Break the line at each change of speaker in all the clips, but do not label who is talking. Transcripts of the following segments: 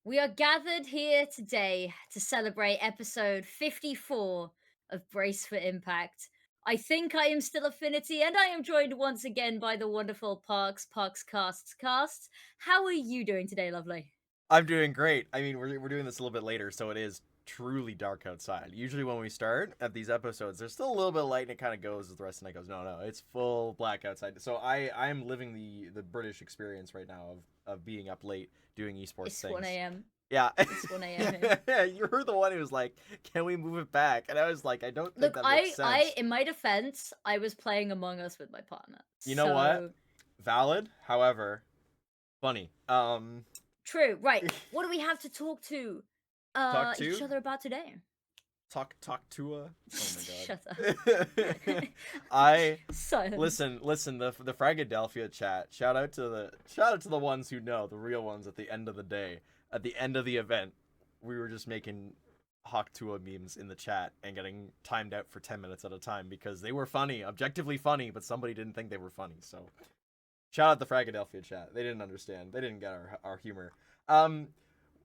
We are gathered here today to celebrate episode 54 of Brace for Impact. I think I am still Affinity, and I am joined once again by the wonderful Parks Casts. How are you doing today, lovely?
I'm doing great. I mean, we're doing this a little bit later, so it is truly dark outside. Usually, when we start at these episodes, there's still a little bit of light, and it kind of goes as the rest of the night goes. No, it's full black outside. So I'm living the British experience right now of being up late doing esports
It's 1
things.
a.m.
Yeah,
It's 1 a.m. here.
yeah. You were the one who was like, "Can we move it back?" And I was like, "I don't think
Look,
that makes
I,
sense."
in my defense, I was playing Among Us with my partner.
You know what?
So,
Valid. However, funny.
true. Right. What do we have to talk to
Talk
each
to
other about today?
talk to a. Oh
Shut up.
my god. I
Silence.
listen. The Fragadelphia chat. Shout out to the ones who know, the real ones. At the end of the day, at the end of the event, we were just making Hawk Tua memes in the chat and getting timed out for 10 minutes at a time because they were funny, objectively funny, but somebody didn't think they were funny. So shout out the Fragadelphia chat. They didn't understand. They didn't get our humor. Um,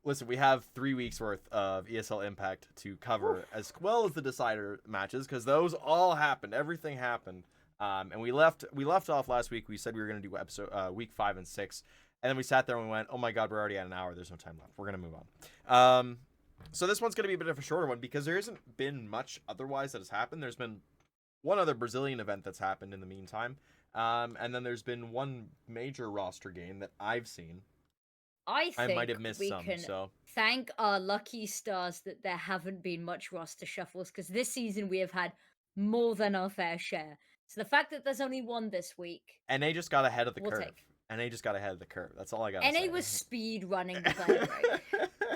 Listen, we have 3 weeks worth of ESL Impact to
Whew.
cover, as well as the decider matches, because those all happened. Everything happened. And we left off last week. We said we were going to do episode week 5 and 6, and then we sat there and we went, "Oh my God, we're already at an hour. There's no time left. We're gonna move on." So this one's going to be a bit of a shorter one because there hasn't been much otherwise that has happened. There's been one other Brazilian event that's happened in the meantime, and then there's been one major roster game that I've seen.
I
I might
think
have missed
we
some,
can
so
thank our lucky stars that there haven't been much roster shuffles because this season we have had more than our fair share. So the fact that there's only one this week,
NA just got ahead of the
we'll
curve.
take.
NA just got ahead of the curve. That's all I gotta
NA
say.
was speed running the playground.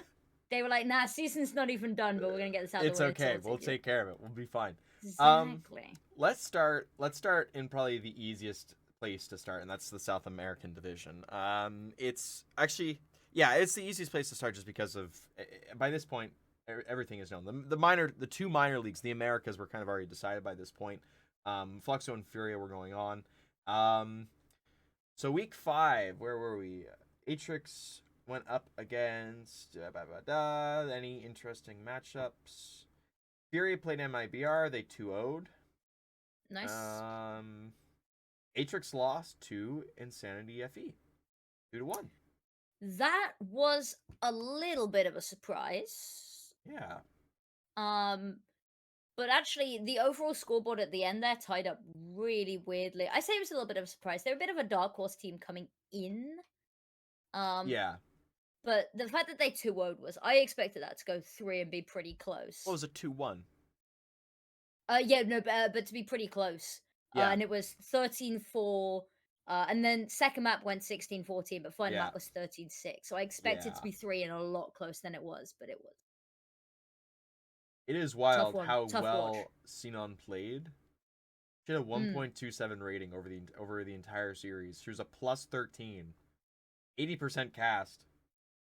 They were like, nah, season's not even done, but we're gonna get this out of
It's
the way to
okay.
sorted
We'll
you.
take care of it. We'll be fine. Um,
Exactly.
let's start. Let's start in probably the easiest place to start, and that's the South American division. It's actually, yeah, it's the easiest place to start just because of by this point everything is known. The two minor leagues, the Americas, were kind of already decided by this point. Fluxo and Furia were going on. Um, So week 5, where were we? Atrix went up against any interesting matchups. Fury played MIBR. They 2-0'd.
Nice.
Um, Atrix lost to Insanity FE 2-1.
That was a little bit of a surprise.
Yeah,
Um, But actually, the overall scoreboard at the end there tied up really weirdly. I say it was a little bit of a surprise. They're a bit of a dark horse team coming in. Um,
yeah.
but the fact that they 2-0'd was I expected that to go 3 and be pretty
What
close.
was it? 2-1.
Yeah, no, but to be pretty close.
Yeah,
And it was 13-4. And then second map went 16-14, but final
yeah,
map was 13-6. So I expected to
yeah.
be 3 and a lot closer than it was, but it was
It is
tough
wild
one,
how
tough watch.
well Sinon played. She had a
Mm,
1.27 rating over the entire series. She was a plus 13, 80% cast,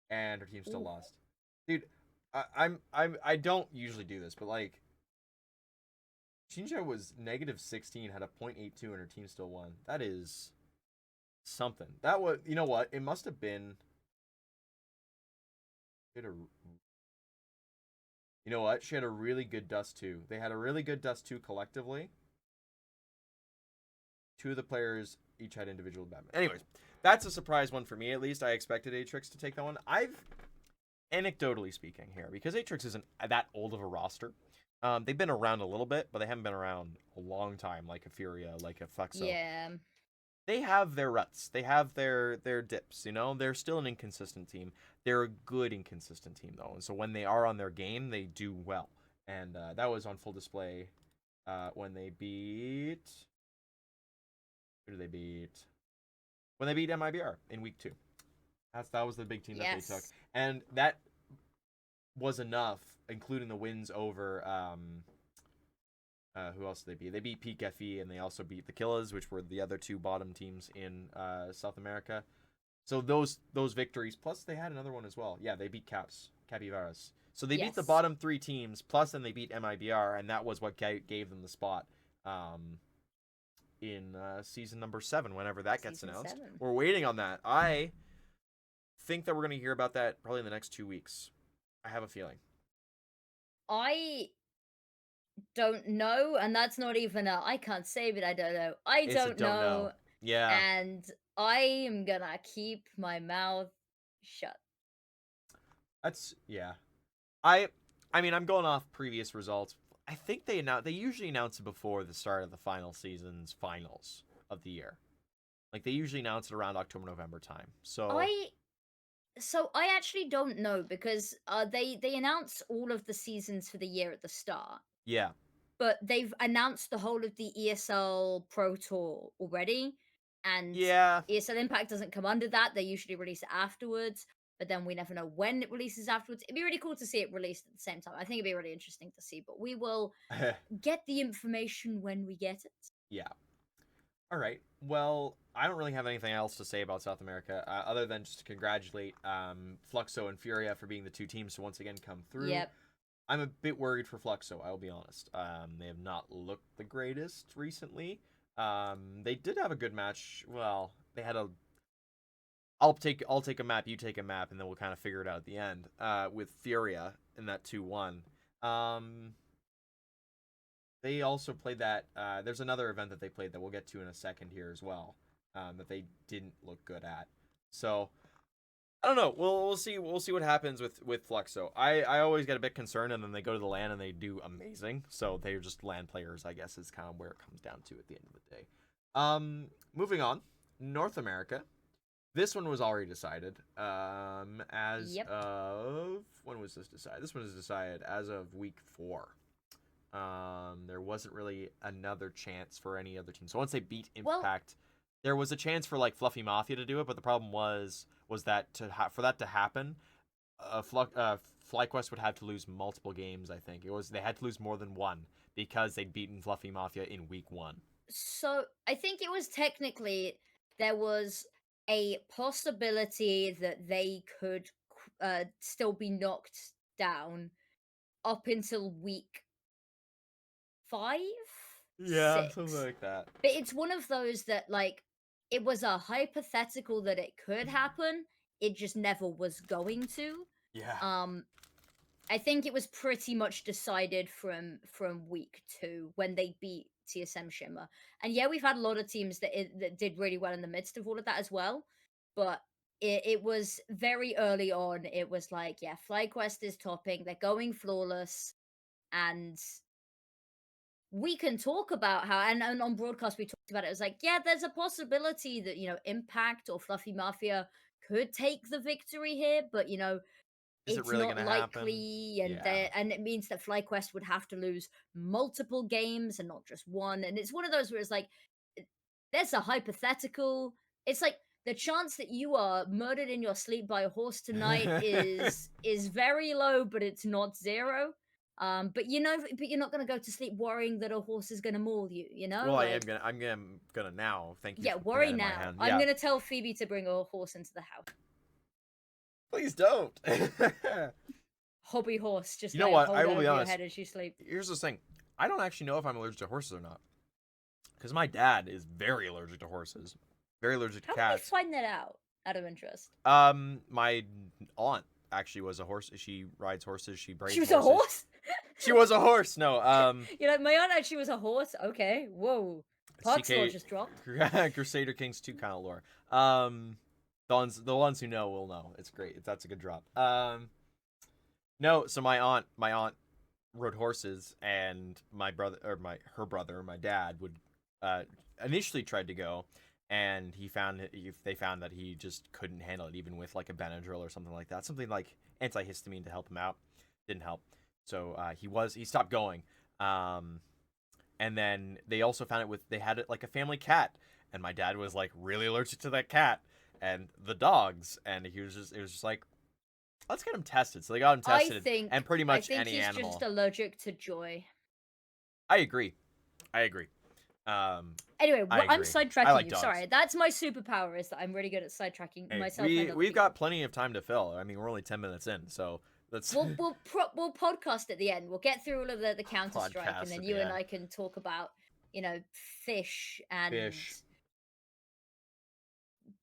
and her team still
ooh.
lost. Dude, I don't usually do this, but like Shinja was negative 16, had a .82, and her team still won. That is something. That was, you know what? It must have been. She had a, you know what? She had a really good Dust 2. They had a really good Dust 2 collectively. Two of the players each had individual bad. Anyways, that's a surprise one for me at least. I expected Atrix to take that one. I've anecdotally speaking here, because Atrix isn't that old of a roster. They've been around a little bit, but they haven't been around a long time, like a Furia, like a Flexo.
Yeah.
They have their ruts. They have their dips. You know, they're still an inconsistent team. They're a good inconsistent team though, and so when they are on their game, they do well. And that was on full display when they beat. Who did they beat? When they beat MIBR in week 2. That was the big team that they took,
Yes.
and that was enough, including the wins over who else did they beat? They beat Peak FE, and they also beat the Killers, which were the other two bottom teams in South America. So those victories, plus they had another one as well. Yeah, they beat Capivaras. So they beat the
Yes.
bottom 3 teams, plus then they beat MIBR, and that was what gave them the spot in season number 7, whenever that gets
Season
announced.
7.
We're waiting on that. I think that we're gonna hear about that probably in the next 2 weeks. I have a feeling.
I don't know, and that's not even a I can't say, but I don't know. I
It's a
don't
don't know.
know,
Yeah,
and I am gonna keep my mouth shut.
that's yeah. I I mean, I'm going off previous results. I think they usually announce it before the start of the final season's finals of the year. Like they usually announce it around October November time. So
I so I actually don't know because they announce all of the seasons for the year at the start,
yeah,
but they've announced the whole of the ESL Pro Tour already, and
yeah.
ESL Impact doesn't come under that. They usually release it afterwards, but then we never know when it releases afterwards. It'd be really cool to see it released at the same time. I think it'd be really interesting to see, but we will get the information when we get it.
Yeah. All right. Well, I don't really have anything else to say about South America other than just to congratulate Fluxo and Furia for being the two teams to once again come through.
Yep.
I'm a bit worried for Fluxo, I will be honest. They have not looked the greatest recently. They did have a good match. Well, they had a. I'll take a map, you take a map, and then we'll kind of figure it out at the end. With Furia in that 2-1. Um, they also played that. There's another event that they played that we'll get to in a second here as well. That they didn't look good at. So I don't know. We'll see. We'll see what happens with Fluxo. I always get a bit concerned, and then they go to the LAN and they do amazing. So they're just LAN players, I guess, is kind of where it comes down to at the end of the day. Moving on, North America. This one was already decided. As
Yep.
of when was this decided? This one was decided as of week 4. There wasn't really another chance for any other team. So once they beat
Well,
Impact, there was a chance for like Fluffy Mafia to do it, but the problem was that for that to happen, FlyQuest would have to lose multiple games. I think they had to lose more than one because they'd beaten Fluffy Mafia in week 1.
so I think it was technically there was a possibility that they could still be knocked down up until week 5,
Yeah, something
6.
like that.
But it's one of those that like it was a hypothetical that it could happen. It just never was going to.
Yeah.
Um I think it was pretty much decided from week 2 when they beat TSM Shimmer. And yeah, we've had a lot of teams that did really well in the midst of all of that as well. But it was very early on. It was like, yeah, FlyQuest is topping. They're going flawless, and we can talk about how and on broadcast we talked about it. It was like, yeah, there's a possibility that Impact or Fluffy Mafia could take the victory here, but
Is it
it's
really
not
gonna happen?
likely, and
Yeah.
it means that FlyQuest would have to lose multiple games and not just one. And it's one of those where it's like, it- there's a hypothetical. It's like the chance that you are murdered in your sleep by a horse tonight is very low, but it's not zero. But you're not gonna go to sleep worrying that a horse is gonna maul you.
Well, I am
Like,
gonna. I'm gonna now. Thank you
yeah,
for putting that
worry
in my
now.
hand.
I'm
Yeah.
gonna tell Phoebe to bring a horse into the house.
Please don't.
Hobby horse, just
You know
like
what?
hold
I
it
will be
over your
honest.
head as you sleep.
Here's the thing. I don't actually know if I'm allergic to horses or not. Because my dad is very allergic to horses. Very allergic to
How did you
cats.
find that out of interest?
My aunt actually was a horse. She rides horses. She
She
braids
was a
horses.
horse?
She was a horse. No.
You're like, my aunt actually was a horse? Okay, whoa. Parks law
CK
just dropped.
Crusader Kings 2 kind of lore. The ones who know will know. It's great. That's a good drop. No, so my aunt rode horses, and my brother or her brother, my dad would uh initially tried to go, and they found that he just couldn't handle it, even with like a Benadryl or something like that, something like antihistamine to help him out, didn't help. So he stopped going. Um, and then they also found they had it like a family cat, and my dad was like really allergic to that cat and the dogs, and it was just like, let's get him tested. So they got him
I
tested,
think
and pretty
I
much
think
any
he's just
animal.
allergic to joy.
I agree. I agree. Um,
Anyway,
I
I'm
agree. I
sidetracking
like
you.
dogs.
Sorry, that's my superpower is that I'm really good at sidetracking
Hey,
myself and other
we've
people.
got plenty of time to fill. I mean, we're only 10 minutes in, so let's
We'll podcast at the end. We'll get through all of the Counter Strike, and
podcast
then
at the
you and
end.
I can talk about fish and
Fish.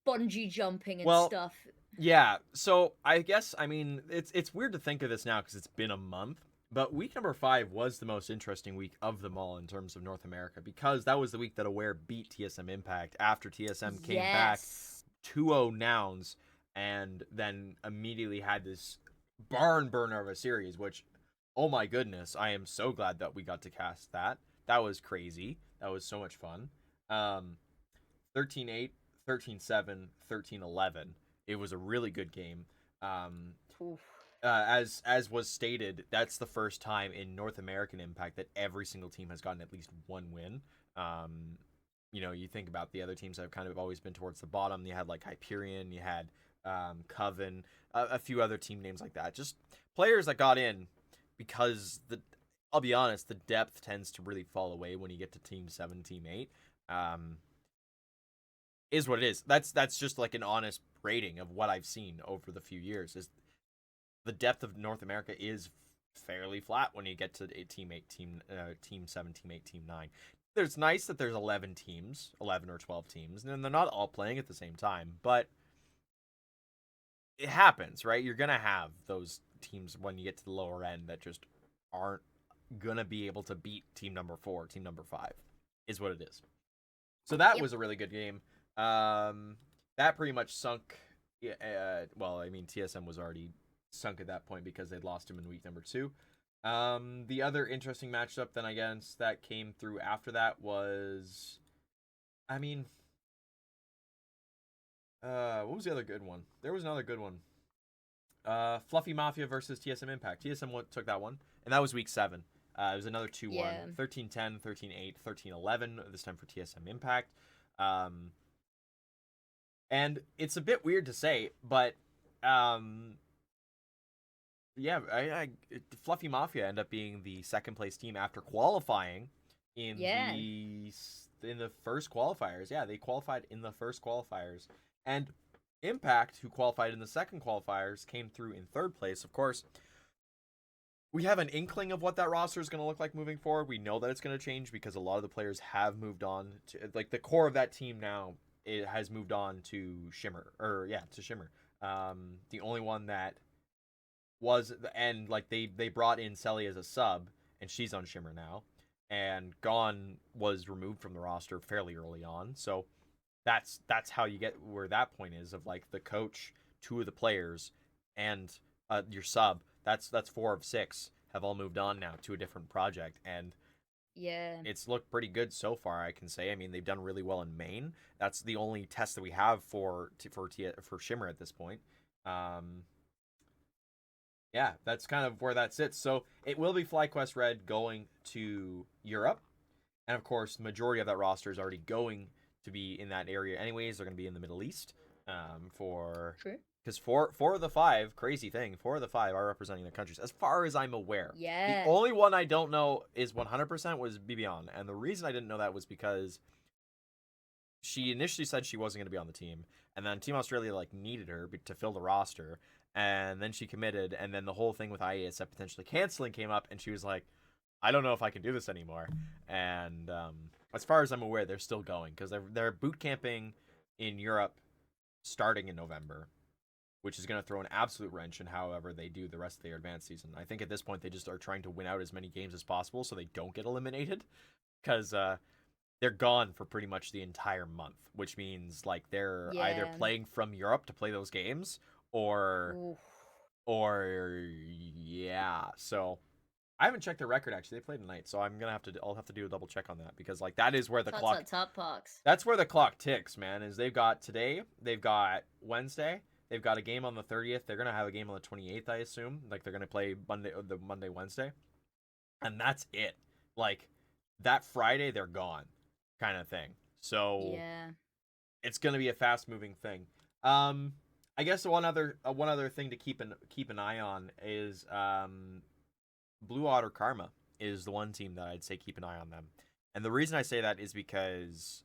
bungee jumping and
Well,
stuff.
Yeah, so I guess I mean it's weird to think of this now because it's been a month, but week number 5 was the most interesting week of them all in terms of North America because that was the week that Aware beat TSM Impact after TSM came back
Yes.
2-0 Nouns and then immediately had this barn burner of a series, which oh my goodness, I am so glad that we got to cast that. That was crazy. That was so much fun. Um, 13-8, 13-7, 13-11. It was a really good game. Um,
Oof.
as was stated, that's the first time in North American Impact that every single team has gotten at least one win. Um, you think about the other teams that have kind of always been towards the bottom. You had like Hyperion, you had Coven, a few other team names like that. Just players that got in because I'll be honest, the depth tends to really fall away when you get to Team 7, Team 8. Um, is what it is. That's just like an honest rating of what I've seen over the few years. Is the depth of North America is fairly flat when you get to team 8, team 7, team 8, team 9. There's nice that there's 11 teams, 11 or 12 teams, and they're not all playing at the same time, but it happens, right? You're going to have those teams when you get to the lower end that just aren't going to be able to beat team number 4, team number 5 is what it is. So that
Yep.
was a really good game. That pretty much sunk. Well, I mean, TSM was already sunk at that point because they'd lost him in week number 2. The other interesting matchup then I guess that came through after that was, I mean, what was the other good one? There was another good one. Fluffy Mafia versus TSM Impact. TSM took that one, and that was week 7. It was another 2-1,
Yeah.
13-10, 13-8, 13-11, this time for TSM Impact. Um, and it's a bit weird to say, but um, yeah, Fluffy Mafia end up being the second place team after qualifying in
Yeah.
the first qualifiers. Yeah, they qualified in the first qualifiers, and Impact, who qualified in the second qualifiers, came through in third place. Of course, we have an inkling of what that roster is going to look like moving forward. We know that it's going to change because a lot of the players have moved on to like the core of that team now. It has moved on to Shimmer, or yeah, to Shimmer. The only one that was the end, like they brought in Selly as a sub, and she's on Shimmer now. And Gone was removed from the roster fairly early on, so that's how you get where that point is of like the coach, 2 of the players, and your sub. That's 4 of 6 have all moved on now to a different project, and
Yeah.
it's looked pretty good so far. I can say. I mean, they've done really well in main. That's the only test that we have for Shimmer at this point. Um, yeah, that's kind of where that sits. So it will be FlyQuest Red going to Europe, and of course, the majority of that roster is already going to be in that area. Anyways, they're going to be in the Middle East. For
True.
because four of the 5, crazy thing, 4 of the 5 are representing their countries, as far as I'm aware. The
Yeah.
only one I don't know is 100% was Bibian, and the reason I didn't know that was because she initially said she wasn't going to be on the team, and then Team Australia like needed her to fill the roster, and then she committed, and then the whole thing with IESF potentially canceling came up, and she was like, I don't know if I can do this anymore. And as far as I'm aware, they're still going because they're boot camping in Europe starting in November, which is going to throw an absolute wrench in however they do the rest of their advanced season. I think at this point they just are trying to win out as many games as possible so they don't get eliminated because they're gone for pretty much the entire month, which means like they're either
Yeah.
playing from Europe to play those games or
Oof.
or yeah. So I haven't checked their record actually. They played tonight, so I'll have to do a double check on that because like that is where the
Tut
clock
tut tut Parks.
that's where the clock ticks, man. Is they've got today, they've got Wednesday, they've got a game on the 30th. They're gonna have a game on the 28th, I assume. Like they're gonna play Monday, Wednesday, and that's it. Like that Friday, they're gone, kind of thing. So
Yeah.
it's gonna be a fast moving thing. Um, I guess one other thing to keep an eye on is Blue Otter Karma is the one team that I'd say keep an eye on them. And the reason I say that is because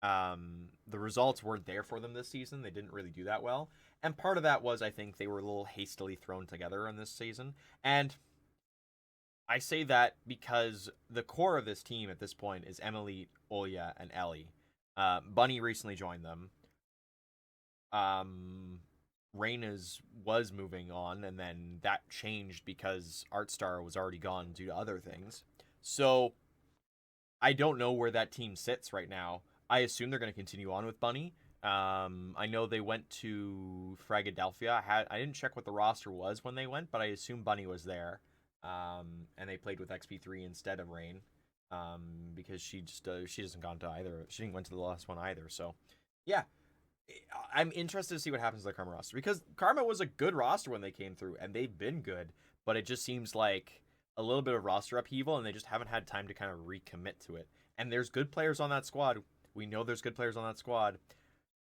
the results weren't there for them this season. They didn't really do that well. And part of that was I think they were a little hastily thrown together in this season. And I say that because the core of this team at this point is Emily, Oya, and Ellie. Bunny recently joined them. Um, Reina's was moving on, and then that changed because Artstar was already gone due to other things. So I don't know where that team sits right now. I assume they're going to continue on with Bunny. I know they went to Fragadelphia. I didn't check what the roster was when they went, but I assume Bunny was there. And they played with XP3 instead of Rain. Because she doesn't gone to either. She didn't went to the last one either. So, yeah, I'm interested to see what happens to the Karma roster because Karma was a good roster when they came through, and they've been good. But it just seems like a little bit of roster upheaval, and they just haven't had time to kind of recommit to it. And there's good players on that squad. We know there's good players on that squad.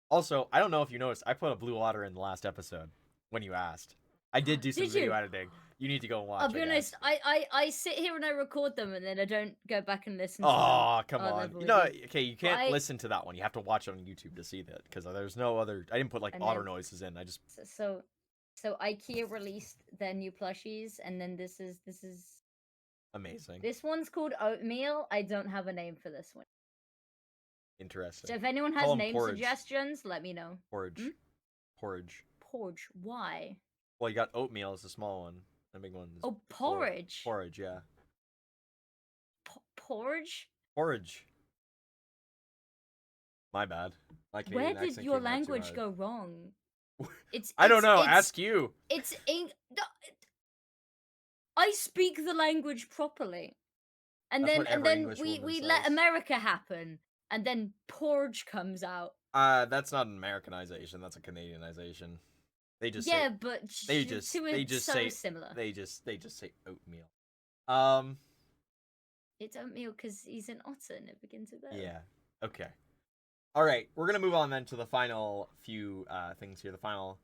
Also, I don't know if you noticed, I put a blue water in the last episode when you asked. I did do some
Did
video
you?
editing. You need to go and
I'll
watch, I
be honest,
guess.
I sit here and I record them and then I don't go back and listen to them.
Oh, come
I'll
on.
level
You
with
know,
you.
okay, you
But
can't listen to that one. You have to watch it on YouTube to see that because there's no other. I didn't put like
and
auto
then
noises in. I just
so IKEA released their new plushies, and then
amazing,
this one's called Oatmeal. I don't have a name for this one. So
interesting.
if anyone
Call
has
them
name
porridge,
suggestions, let me know. Hmm?
porridge, porridge.
Porridge. Why?
Well, you got oatmeal is the small one. The big one is
Oh, porridge.
porridge. Yeah,
Porridge?
porridge. My bad. My
Where
Canadian
did
accent
your
came out too
language
hard.
go wrong? It's
I don't
it's
know.
it's
Ask you.
it's in no, I speak the language properly. And
That's
then
what
and
every
then
English
we
woman
we let
says.
America happen, and then porridge comes out.
That's not an Americanization. That's a Canadianization. They just say
Yeah, but
they
the
just
two are
they just
so
say
similar.
they just say oatmeal. Um
It's oatmeal because he's an otter and it begins with O.
yeah. Okay. All right, we're going to move on then to the final few things here. The final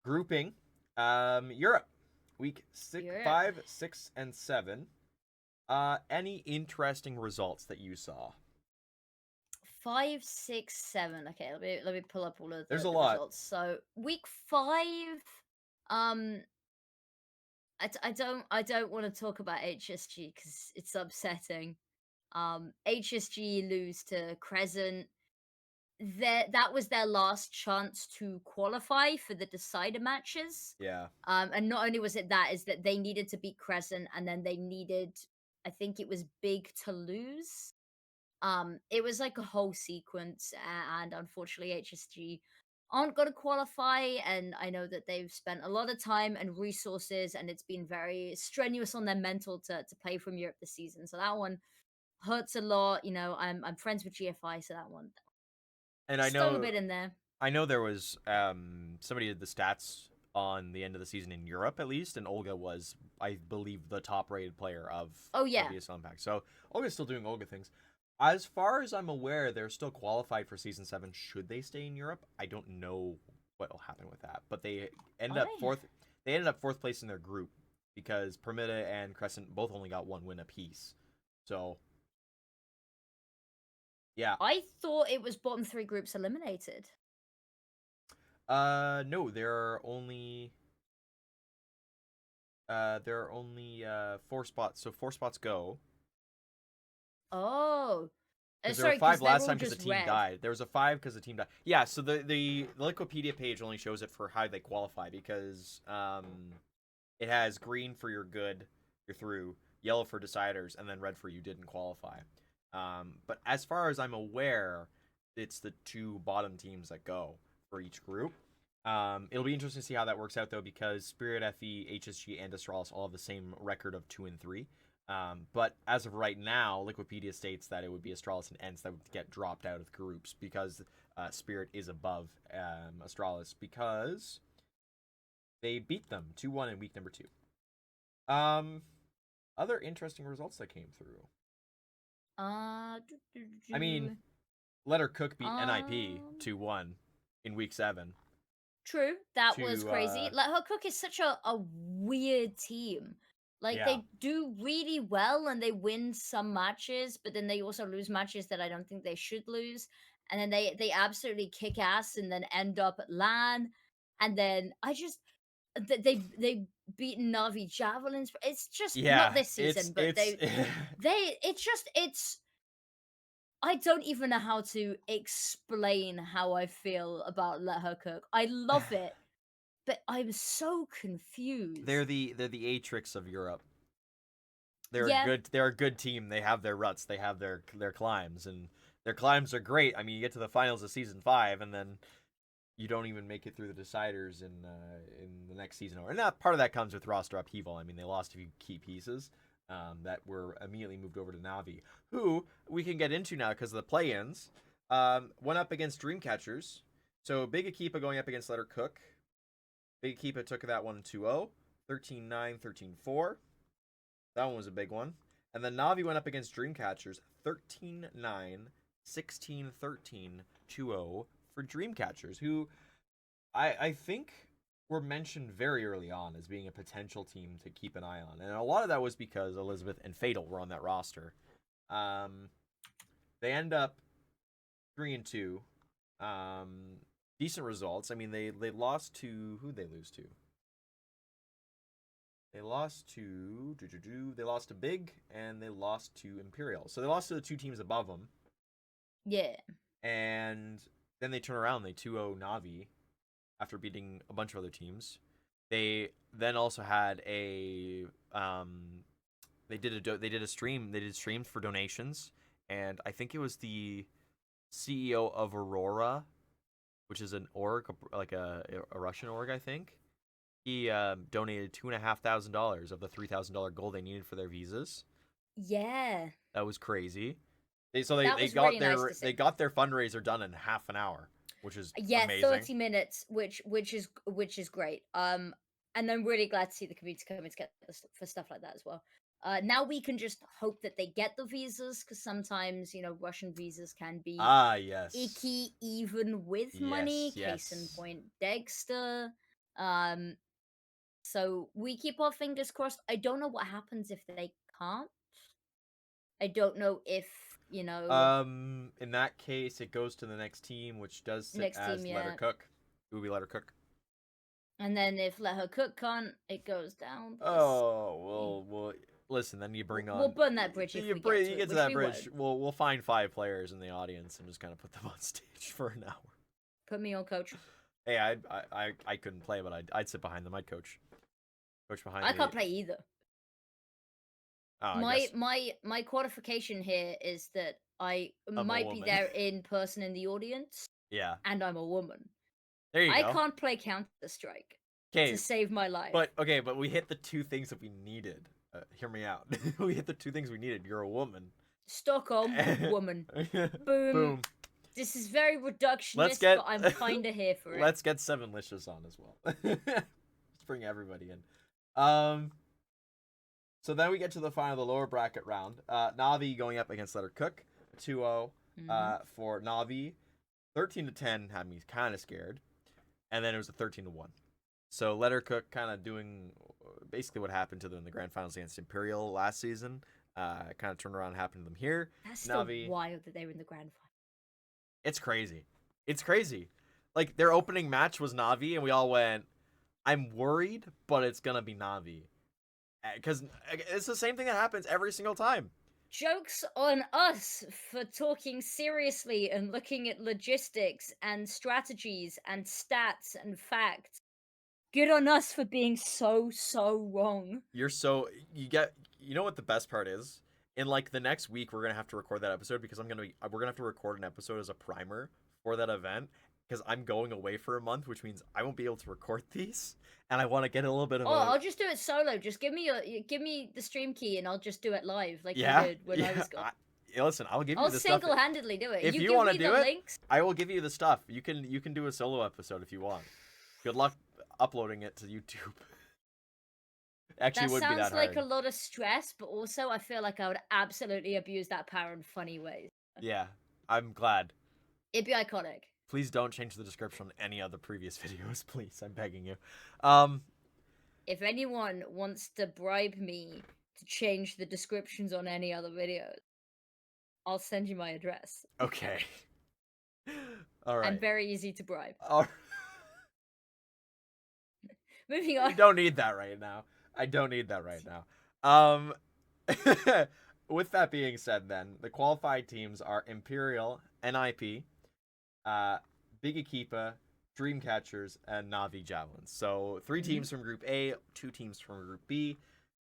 grouping. Europe. Week 6
Europe.
5, 6 and 7. Any interesting results that you saw?
5, 6, 7. Okay, let me pull up all of
There's a
the
lot.
results. So week 5, um, I don't want to talk about HSG because it's upsetting. HSG lose to Crescent. That was their last chance to qualify for the decider matches.
Yeah.
And not only was it that, is that they needed to beat Crescent, and then they needed, I think it was Big to lose. It was like a whole sequence, and unfortunately, HSG aren't going to qualify. And I know that they've spent a lot of time and resources, and it's been very strenuous on their mental to play from Europe this season. So that one hurts a lot. I'm friends with GFI, so that one
And
stung a bit in there.
I know there was somebody did the stats on the end of the season in Europe at least, and Olga was, I believe, the top rated player
Oh
of
yeah,
ESL Impact. So Olga's still doing Olga things. As far as I'm aware, they're still qualified for season 7. Should they stay in Europe? I don't know what will happen with that. But they ended
are
up
they?
fourth. They ended up fourth place in their group because Permita and Crescent both only got one win apiece. So yeah.
I thought it was bottom three groups eliminated.
No, there are only 4 spots. So 4 spots go.
Oh,
Because there were
sorry,
5
because they're
last
all
time because the
just
team
red.
died. There was a 5 because the team died. Yeah, so the Wikipedia page only shows it for how they qualify because it has green for you're good, you're through, yellow for deciders, and then red for you didn't qualify. But as far as I'm aware, it's the 2 bottom teams that go for each group. It'll be interesting to see how that works out though, because Spirit FE, HSG, and Astralis all have the same record of 2 and 3. But as of right now, Wikipedia states that it would be Astralis and Ents that would get dropped out of groups because Spirit is above Astralis because they beat them 2-1 in week number 2. Other interesting results that came through.
Do, do,
I mean,
do.
Let Her Cook beat NIP
Um,
2-1 in week 7.
True, that was
To
crazy. Let Her Cook is such a weird team. Like
yeah,
they do really well and they win some matches, but then they also lose matches that I don't think they should lose. And then they absolutely kick ass and then end up at LAN. And then they beat Navi Javelins. It's just not
yeah,
this season, but
it's
it's I don't even know how to explain how I feel about Let Her Cook. I love it. but I'm so confused.
They're the Atrix of Europe.
Yeah,
They're a good team. They have their ruts. They have their climbs, and their climbs are great. I mean, you get to the finals of season 5, and then you don't even make it through the deciders in the next season. And that part of that comes with roster upheaval. I mean, they lost a few key pieces that were immediately moved over to Navi, who we can get into now because of the play-ins. Went up against Dreamcatchers. So Big Akipa going up against Letter Cook. Big Akipa took that one 2-0, 13-9, 13-4. That one was a big one. And then Navi went up against Dreamcatchers 13-9, 16-13, 2-0 for Dreamcatchers, who I think were mentioned very early on as being a potential team to keep an eye on. And a lot of that was because Elizabeth and Fatal were on that roster. They end up 3-2. Decent results. I mean, they lost to who'd they lose to? They lost to they lost to Big and they lost to Imperial. So they lost to the two teams above them.
yeah,
And then they turn around, they 2-0 Navi after beating a bunch of other teams. They then also had a they did a stream. They did streams for donations, and I think it was the CEO of Aurora, which is an org, like a Russian org, I think. He donated $2,500 of the $3,000 gold they needed for their visas.
yeah.
That was crazy. They
That
they
was
got
really nice
their
to
they
see.
got their fundraiser done in half an hour, which is
Yeah,
amazing.
30 minutes, which is great. And I'm really glad to see the community coming together for stuff like that as well. Now we can just hope that they get the visas because sometimes Russian visas can be
Ah, yes.
icky even with
Yes,
money. Case in
yes.
point, Dexter. Um, so we keep our fingers crossed. I don't know what happens if they can't. I don't know if
In that case, it goes to the next team, which does sit
next team,
as Letter
yeah.
Cook. It would be Letter Cook.
And then if Let Her Cook can't, it goes down. But
Oh,
yeah.
well, listen. Then you bring
We'll
on
burn that bridge if we get
you
to it,
get to
which
that
we
bridge.
won't.
We'll find 5 players in the audience and just kind of put them on stage for an hour.
Put me on, coach.
Hey, I couldn't play, but I'd sit behind them. I'd coach behind
I
the.
can't play either.
Oh, I
My
guess
my qualification here is that I
I'm a
might be
woman.
there in person in the audience,
Yeah,
and I'm a woman.
there you
I
go.
can't play Counter Strike to
Okay,
save my life.
but we hit the 2 things that we needed. Hear me out. We hit the 2 things we needed. You're a woman.
Stockholm, woman. Boom.
Boom.
This is very
Let's
reductionist,
get
but I'm kind of here for it.
let's get 7 Licious on as well. Let's bring everybody in. Um. So then we get to the final, the lower bracket round. Navi going up against Letter Cook, 2-0
Hmm.
for Navi. 13-10 had me kind of scared, and then it was a 13-1. So Letter Cook kind of doing basically what happened to them in the grand finals against Imperial last season. Kind of turned around and happened to them here.
That's still
Navi,
wild that they were in the grand final.
it's crazy. It's crazy. Like their opening match was Navi, and we all went, "I'm worried, but it's gonna be Navi," because it's the same thing that happens every single time.
Jokes on us for talking seriously and looking at logistics and strategies and stats and facts. Good on us for being so wrong.
You're so you know what the best part is? In like the next week we're gonna have to record that episode because we're gonna have to record an episode as a primer for that event because I'm going away for a month, which means I won't be able to record these, and I want to get a little bit of
Oh,
a
I'll just do it solo. Just give me the stream key and I'll just do it live like you
yeah
did when I
yeah.
was gone.
Listen, I'll give you
I'll
the stuff
single-handedly do it.
if
You
you
give
want to
me the
do it.
links.
I will give you the stuff. You can do a solo episode if you want. Good luck uploading it to YouTube. Actually,
That
wouldn't be
sounds
that
like
hard.
a lot of stress, but also I feel like I would absolutely abuse that power in funny ways.
Yeah, I'm glad.
It'd be iconic.
Please don't change the description on any other previous videos, please. I'm begging you. Um,
If anyone wants to bribe me to change the descriptions on any other videos, I'll send you my address.
okay. All
I'm
right.
very easy to bribe.
All
Moving
I
on.
don't need that right now. I don't need that right now. Um, with that being said, then the qualified teams are Imperial, NIP, Big Akipa, Dreamcatchers, and Navi Javelins. So 3
Hmm.
teams from Group A, 2 teams from Group B.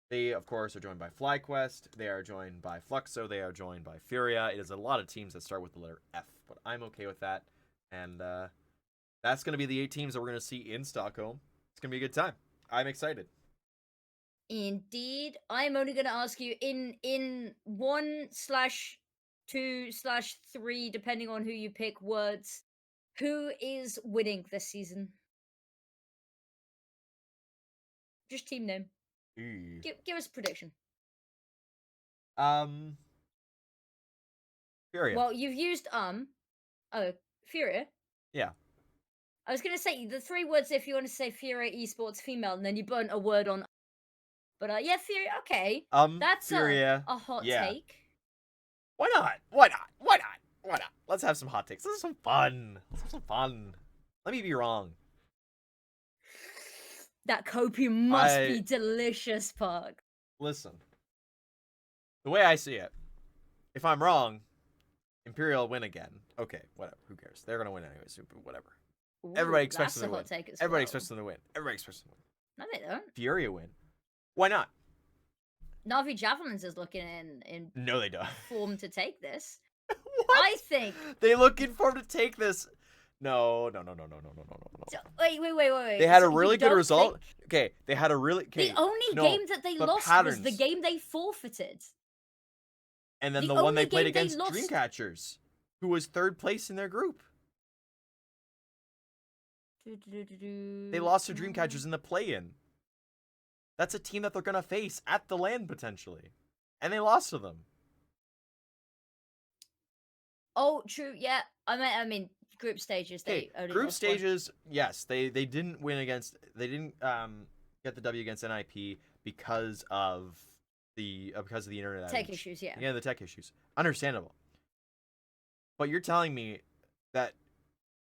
They, of course, are joined by FlyQuest. They are joined by Fluxo. They are joined by Furia. It is a lot of teams that start with the letter F, but I'm okay with that. And that's going to be the 8 teams that we're going to see in Stockholm. It's going to be a good time. I'm excited.
Indeed. I'm only going to ask you in 1/2/3, depending on who you pick, words. Who is winning this season? Just team name.
Eee.
Give us a prediction.
Um, Furia.
Well, you've used oh, Furia.
Yeah.
I was gonna say the 3 words if you want to say Furia esports female, and then you burnt a word on. But yeah, Furia. Okay, that's
Furia.
a hot
Yeah.
take.
Why not? Why not? Why not? Why not? Let's have some hot takes. Let's have some fun. Let's have some fun. Let me be wrong.
That copium must be delicious, Park.
Listen. The way I see it, if I'm wrong, Imperial win again. Okay, whatever. Who cares? They're gonna win anyways. Whatever. Everybody
Ooh,
expects
that's
them
a
to win.
hot take as
Everybody
well.
expects them to win. Everybody expects them to win.
No, they don't.
Furia win. Why not?
Navi Javelins is looking in
No, they don't.
form to take this.
What?
I think.
They looking for to take this. No.
Wait.
They had
So
a
you
really good
don't
result.
think-
Okay, they had a really. Okay,
The only
no,
game that they
but
lost was the
patterns.
game they forfeited.
And then
the
the one
only
they played
game they
against
lost-
Dreamcatchers, who was 3rd place in their group. They lost to Dreamcatchers in the play-in. That's a team that they're gonna face at the LAN potentially, and they lost to them.
Oh, true. Yeah, I mean, group stages.
Okay,
They only
group
lost one.
stages. Yes, they didn't win against. They didn't get the W against NIP because of the internet
Tech
outage.
issues. Yeah.
Yeah, the tech issues. Understandable. But you're telling me that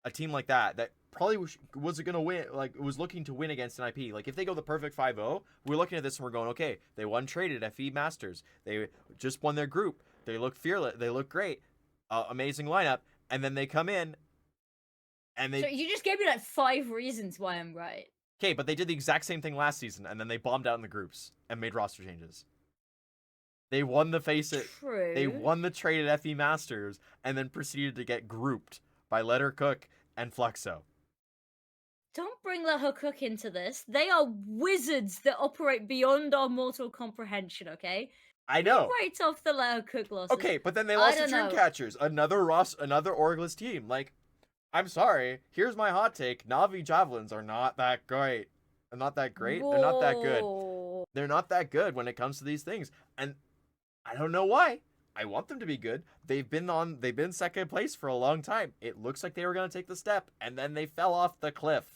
a team like that probably was going to win, like was looking to win against an IP. Like if they go the perfect 5-0, we're looking at this and we're going, okay, they won traded FE Masters. They just won their group. They look fearless. They look great. Amazing lineup. And then they come in and
So you just gave me like 5 reasons why I'm right.
okay, but they did the exact same thing last season and then they bombed out in the groups and made roster changes. They won the face it.
True.
They won the traded FE Masters and then proceeded to get grouped by Letter Cook and Fluxo.
Don't bring Leho Cook into this. They are wizards that operate beyond our mortal comprehension, okay?
I know.
Right off the Leho Cook losses.
Okay, but then they
I
lost to
don't know.
Dreamcatchers, another Orgless team. Like, I'm sorry. Here's my hot take: Navi Javelins are not that great. They're not that great. They're not that good.
Whoa.
They're not that good when it comes to these things, and I don't know why. I want them to be good. They've been second place for a long time. It looks like they were gonna take the step, and then they fell off the cliff.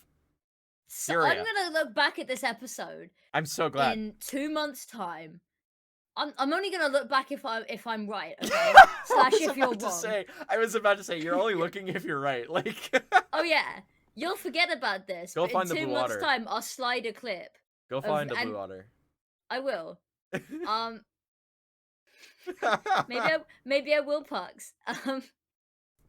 So
Furia.
I'm gonna look back at this episode
I'm so glad.
in 2 months' time. I'm only gonna look back if I'm right, okay? Slash if you're wrong.
I was about to say you're only looking if you're right. Like
Oh yeah, you'll forget about this.
Go
but
find the
in 2
blue
months'
water.
time, I'll slide a clip.
go find the
and-
blue water.
I will. Maybe I will, Parks.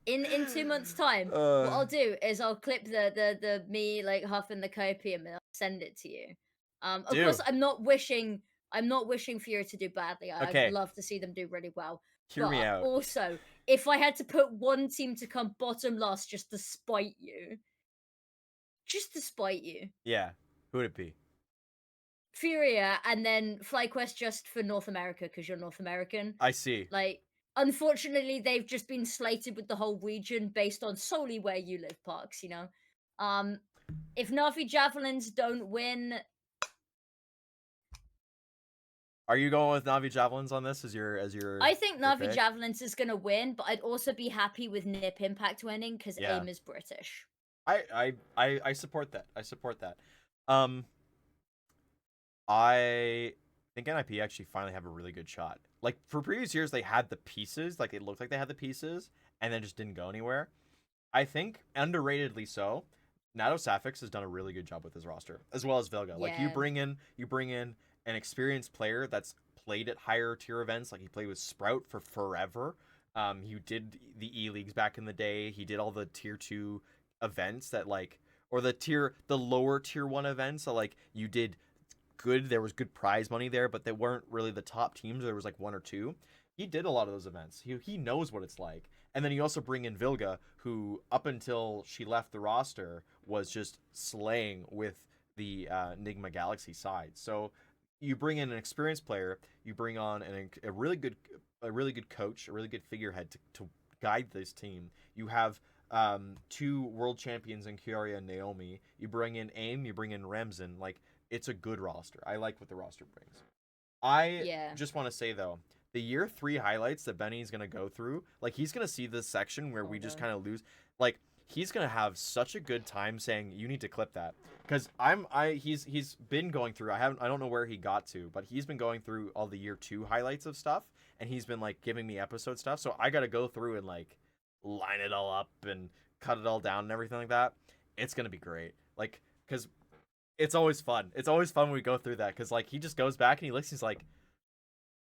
In 2 months' time, what I'll do is I'll clip the me like huffing the copium and I'll send it to you. Of course,
Do.
I'm not wishing Fury to do badly.
Okay.
I'd love to see them do really well.
Hear me
But
out.
also, if I had to put one team to come bottom last just to spite you,
Yeah. Who would it be?
Furia, and then FlyQuest just for North America because you're North American.
I see.
Like, unfortunately, they've just been slated with the whole region based on solely where you live, Parks, you know? If Navi Javelins don't win,
Are you going with Navi Javelins on this as your
I think
your
Navi
pick?
Javelins is gonna win, but I'd also be happy with Nip Impact winning because
Yeah.
AIM is British.
I support that. I support that. I think NIP actually finally have a really good shot. Like for previous years, they had the pieces. Like it looked like they had the pieces, and then just didn't go anywhere. I think underratedly so. Nato Safix has done a really good job with his roster, as well as Velga. Like you
Yeah.
bring in an experienced player that's played at higher tier events. Like he played with Sprout for forever. He did the E leagues back in the day. He did all the tier 2 events that like, or the lower tier 1 events that like you did good, there was good prize money there, but they weren't really the top teams. There was like one or two. He did a lot of those events. He knows what it's like. And then you also bring in Vilga, who up until she left the roster was just slaying with the Enigma Galaxy side. So you bring in an experienced player, you bring on a really good coach, a really good figurehead to guide this team. You have two world champions in Kyoria and Naomi. You bring in AIM, you bring in Remsen. Like, it's a good roster. I like what the roster brings. I
Yeah.
just want to say though, the year 3 highlights that Benny's gonna go through, like he's gonna see this section where we just kind of lose. Like he's gonna have such a good time saying you need to clip that because he's been going through. I don't know where he got to, but he's been going through all the year 2 highlights of stuff, and he's been like giving me episode stuff. So I got to go through and like line it all up and cut it all down and everything like that. It's gonna be great. Like because it's always fun. It's always fun when we go through that because like he just goes back and he looks. He's like,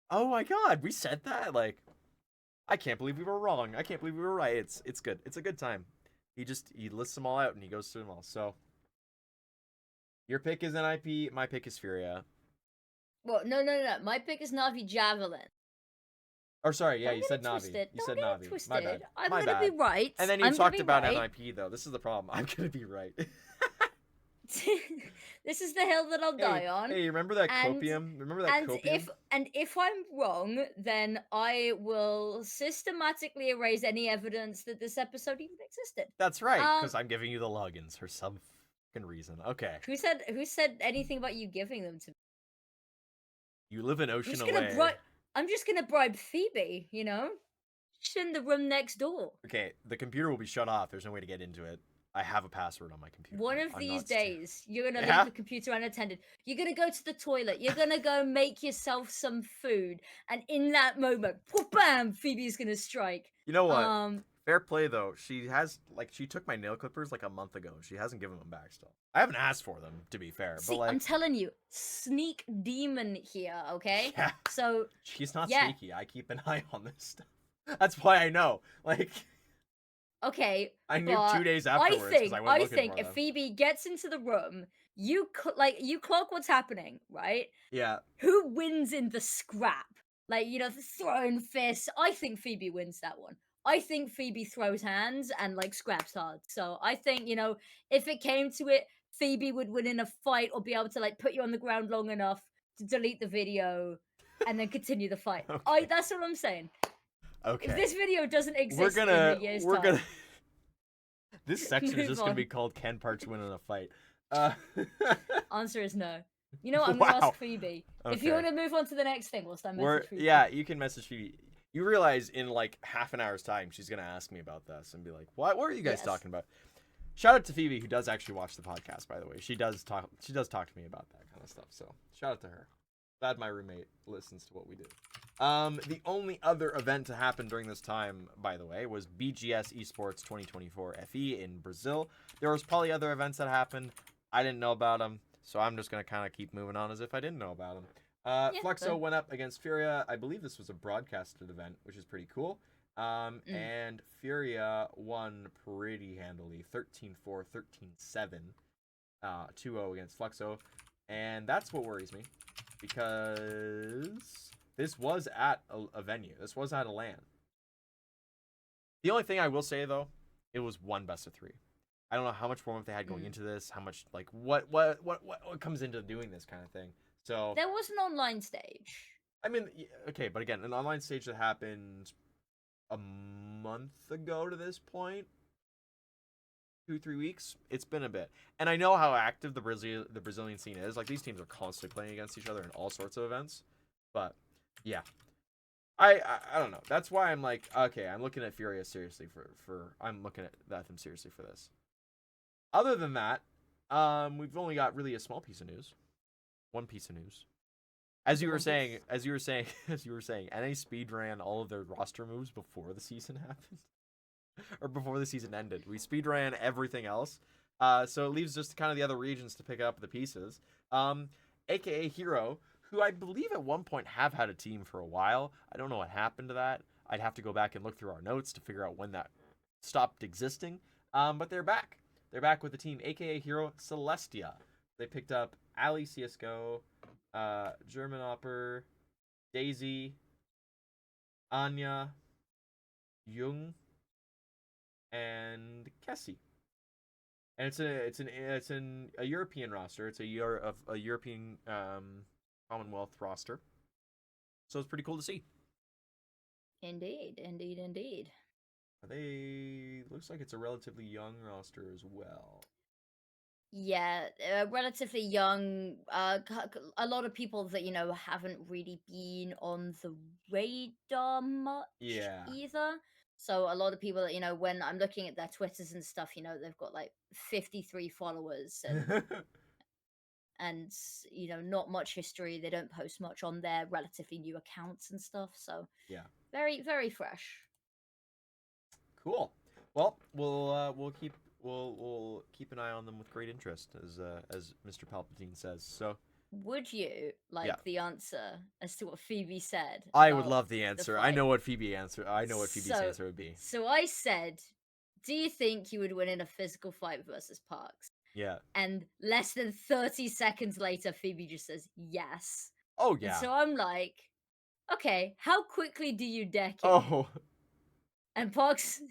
"Oh my god, we said that!" Like, I can't believe we were wrong. I can't believe we were right. It's good. It's a good time. He lists them all out and he goes through them all. So your pick is NIP. My pick is Furia.
Well, no. My pick is Navi Javelin.
Or sorry, yeah,
Don't
you
get
said
it
Navi.
twisted.
You
Don't
said
get
Navi.
it twisted.
My bad.
I'm
My
gonna
bad.
be right.
And then you
I'm
talked
gonna be
about
right.
NIP though. This is the problem. I'm gonna be right.
This is the hill that I'll die on.
Hey, remember that
And
copium? Remember that copium?
if I'm wrong, then I will systematically erase any evidence that this episode even existed.
That's right, because I'm giving you the logins for some fucking reason. Okay.
Who said anything about you giving them to me?
You live an ocean
I'm just gonna bribe Phoebe, you know? She's in the room next door.
Okay, the computer will be shut off. There's no way to get into it. I have a password on my computer.
One of these days, you're gonna
Yeah?
leave the computer unattended. You're gonna go to the toilet. You're gonna go make yourself some food, and in that moment, bam, Phoebe's gonna strike.
You know what? Fair play though. She took my nail clippers like a month ago. She hasn't given them back still. I haven't asked for them, to be fair.
See,
but like,
I'm telling you, sneak demon here, okay?
yeah,
So
she's not sneaky. I keep an eye on this stuff. That's why I know. Like,
okay,
I knew 2 days afterwards because I went looking
think
for
if
them.
Phoebe gets into the room, you clock what's happening, right?
Yeah.
Who wins in the scrap? Like, you know, the throwing fists. I think Phoebe wins that one. I think Phoebe throws hands and like scraps hard. So I think, you know, if it came to it, Phoebe would win in a fight or be able to like put you on the ground long enough to delete the video and then continue the fight.
Okay.
That's what I'm saying.
Okay.
If this video doesn't exist in a year's time.
This section is just gonna be called "Can Parks Win in a Fight?"
Answer is no. You know what? I'm gonna ask Phoebe.
Okay.
If you want to move on to the next thing, we'll start messaging Phoebe.
Yeah, you can message Phoebe. You realize in like half an hour's time, she's gonna ask me about this and be like, "What? What are you guys talking about?" Shout out to Phoebe, who does actually watch the podcast, by the way. She does talk. She does talk to me about that kind of stuff. So shout out to her. Glad my roommate listens to what we do. The only other event to happen during this time, by the way, was BGS Esports 2024 FE in Brazil. There was probably other events that happened. I didn't know about them, so I'm just going to kind of keep moving on as if I didn't know about them. Fluxo went up against Furia. I believe this was a broadcasted event, which is pretty cool. And Furia won pretty handily, 13-4, 13-7, 2-0 against Fluxo. And that's what worries me, because this was at a venue. This was at a LAN. The only thing I will say, though, it was one best of 3. I don't know how much warm-up they had going into this, how much, like, what comes into doing this kind of thing. So
there was an online stage.
I mean, okay, but again, an online stage that happened a month ago to this point, 2-3 weeks. It's been a bit, and I know how active the Brazilian scene is. Like, these teams are constantly playing against each other in all sorts of events. But yeah, I don't know. That's why I'm like, okay, I'm looking at Furia seriously I'm looking at them seriously for this. Other than that, we've only got really a small piece of news. One piece of news. As you were saying, NA speed ran all of their roster moves before the season happened. Or before the season ended. We speed ran everything else. So it leaves just kind of the other regions to pick up the pieces. AKA Hero, who I believe at one point have had a team for a while. I don't know what happened to that. I'd have to go back and look through our notes to figure out when that stopped existing. But they're back. they're back with the team, aka Hero Celestia. They picked up Ali Ciesco, German Opper, Daisy, Anya, Jung, and Kessie. And it's a European roster. It's a European Commonwealth roster. So it's pretty cool to see.
Indeed, indeed, indeed.
Looks like it's a relatively young roster as well.
Yeah, relatively young. A lot of people that haven't really been on the radar much
Yeah.
either. So a lot of people that when I'm looking at their Twitters and stuff, they've got like 53 followers and not much history. They don't post much on their relatively new accounts and stuff. So
Yeah.
very, very fresh.
Cool. Well, we'll keep an eye on them with great interest, as Mr. Palpatine says. So,
Would you like
yeah,
the answer as to what Phoebe said
I would
about
love the
the
answer. I
fight?
know what I know what Phoebe's
So,
answer would be.
so I said, "Do you think you would win in a physical fight versus Parks?"
Yeah.
And less than 30 seconds later, Phoebe just says yes.
Oh
And
yeah.
so I'm like, "Okay, how quickly do you deck him?"
Oh.
And Parks,